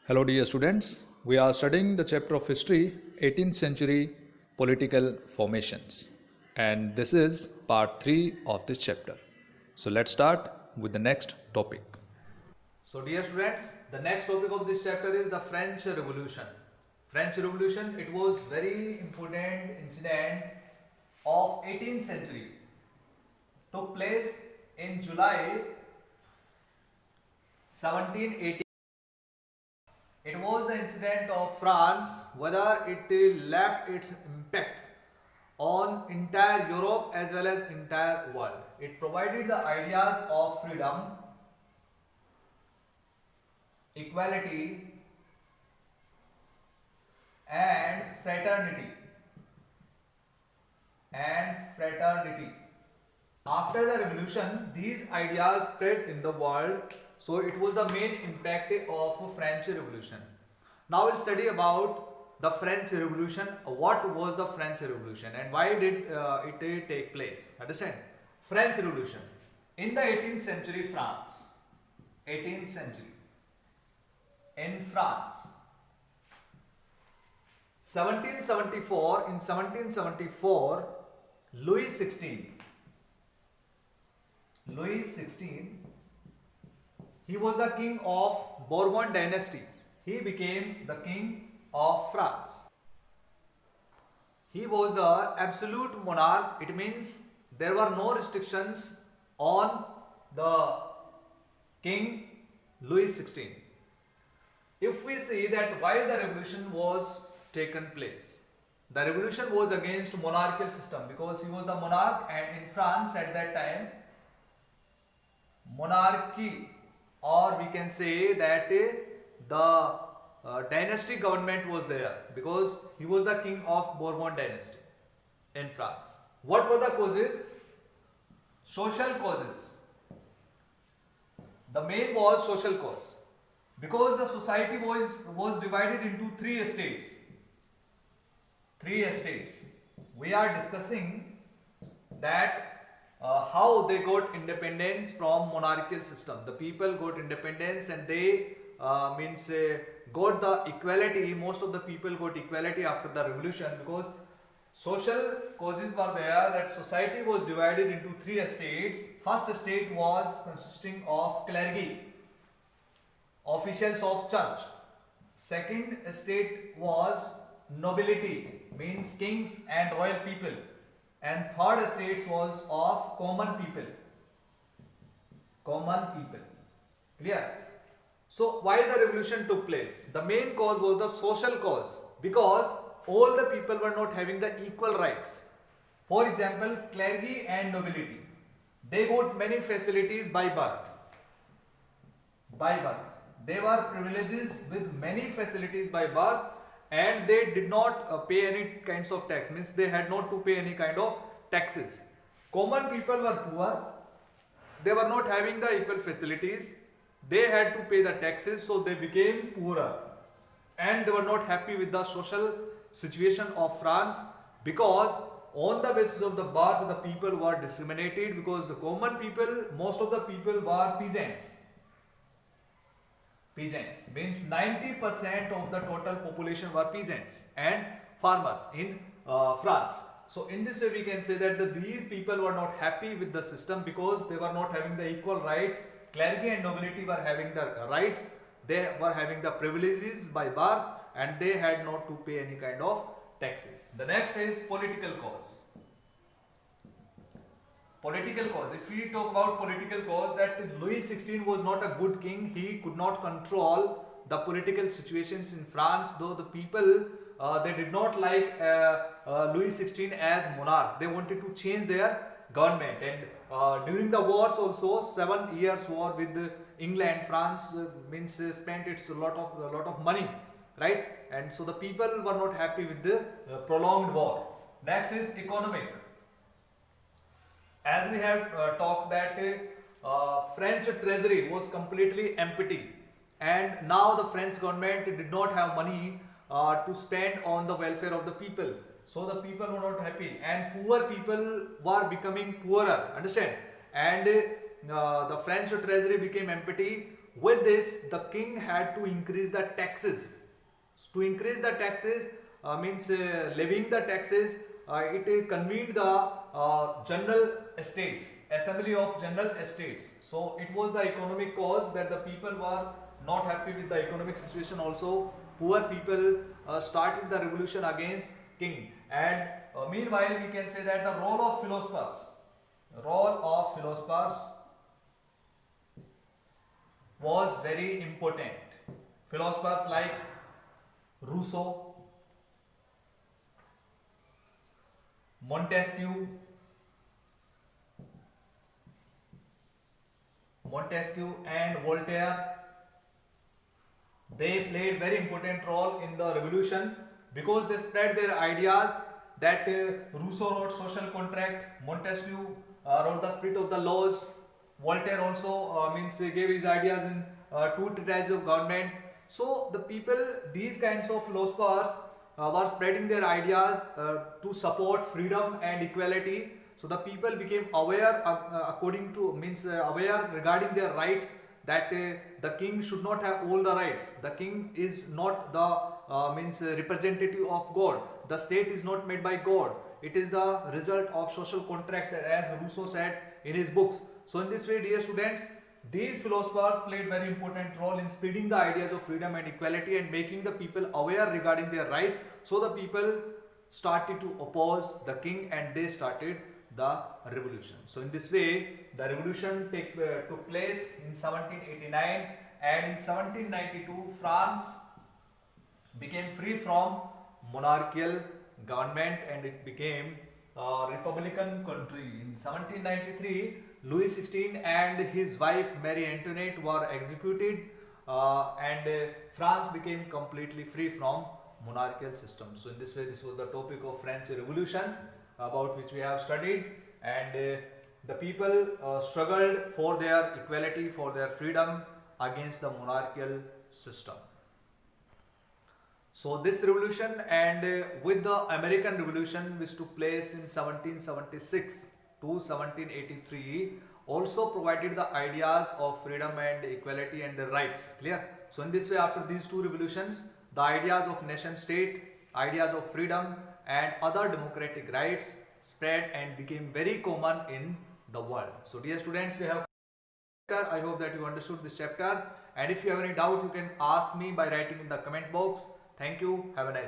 Hello, dear students. We are studying the chapter of history, 18th century political formations. And this is part 3 of this chapter. So, let's start with the next topic. So, dear students, the next topic of this chapter is the French Revolution. French Revolution, it was very important incident of 18th century. Took place in July 1780. It was the incident of France, whether it left its impacts on entire Europe as well as entire world. It provided the ideas of freedom, equality and fraternity. After the revolution, these ideas spread in the world. So it was the main impact of French Revolution. Now we'll study about the French Revolution. What was the French Revolution and why did it take place? Understand? French Revolution in the 18th century France. 18th century in France. 1774. In 1774, Louis XVI. Louis XVI, he was the king of Bourbon dynasty. He became the king of France. He was the absolute monarch. It means there were no restrictions on the king Louis XVI. If we see that why the revolution was taken place, the revolution was against monarchical system because he was the monarch, and in France at that time monarchy, or we can say that the dynasty government was there because he was the king of Bourbon dynasty in France. What were the causes? Social causes. The main was social cause because the society was divided into three estates. We are discussing that how they got independence from monarchical system. The people got independence and they got the equality. Most of the people got equality after the revolution because social causes were there, that society was divided into three estates. First estate was consisting of clergy, officials of church. Second estate was nobility, means kings and royal people. And third estate was of common people. Clear? So why the revolution took place? The main cause was the social cause because all the people were not having the equal rights. For example, clergy and nobility, they got many facilities by birth. They were privileges with many facilities by birth, and they did not pay any kinds of tax, means they had not to pay any kind of taxes. Common people were poor, they were not having the equal facilities, they had to pay the taxes, so they became poorer, and they were not happy with the social situation of France because on the basis of the birth the people were discriminated, because the common people, most of the people were peasants means 90% of the total population were peasants and farmers in France. So in this way we can say that these people were not happy with the system because they were not having the equal rights. Clergy and nobility were having the rights, they were having the privileges by birth, and they had not to pay any kind of taxes. The next is political cause. If we talk about political cause, that Louis XVI was not a good king. He could not control the political situations in France, though the people they did not like Louis XVI as monarch. They wanted to change their government, and during the wars also, 7 years war with England, France spent its a lot of money, right? And so the people were not happy with the prolonged war. Next is economic. As we have talked that French treasury was completely empty, and now the French government did not have money to spend on the welfare of the people. So the people were not happy, and poor people were becoming poorer, understand? And the French treasury became empty. with this, the king had to increase the taxes. To increase the taxes means levying the taxes, it convened the general estates, assembly of general estates. So it was the economic cause that the people were not happy with the economic situation. Also, poor people started the revolution against king. And meanwhile, we can say that the role of philosophers was very important. Philosophers like Rousseau, Montesquieu, and Voltaire, they played very important role in the revolution because they spread their ideas. That Rousseau wrote Social Contract, Montesquieu wrote The Spirit of the Laws, Voltaire also means gave his ideas in two treatises of government. So the people, these kinds of philosophers were spreading their ideas to support freedom and equality. So the people became aware according to means aware regarding their rights, that the king should not have all the rights. The king is not the means representative of God. The state is not made by God. It is the result of social contract, as Rousseau said in his books. So in this way, dear students, these philosophers played very important role in spreading the ideas of freedom and equality and making the people aware regarding their rights. So the people started to oppose the king and they started the revolution. So in this way, the revolution took place in 1789, and in 1792 France became free from monarchical government and it became a republican country. In 1793, Louis XVI and his wife Marie Antoinette were executed, and France became completely free from monarchical system. So in this way, this was the topic of French Revolution about which we have studied, and the people struggled for their equality, for their freedom against the monarchical system. So this revolution, and with the American Revolution which took place in 1776 to 1783, also provided the ideas of freedom and equality and the rights. Clear? So in this way, after these two revolutions, the ideas of nation state, ideas of freedom and other democratic rights spread and became very common in the world. So dear students, we have I hope that you understood this chapter, and if you have any doubt, you can ask me by writing in the comment box. Thank you. Have a nice day.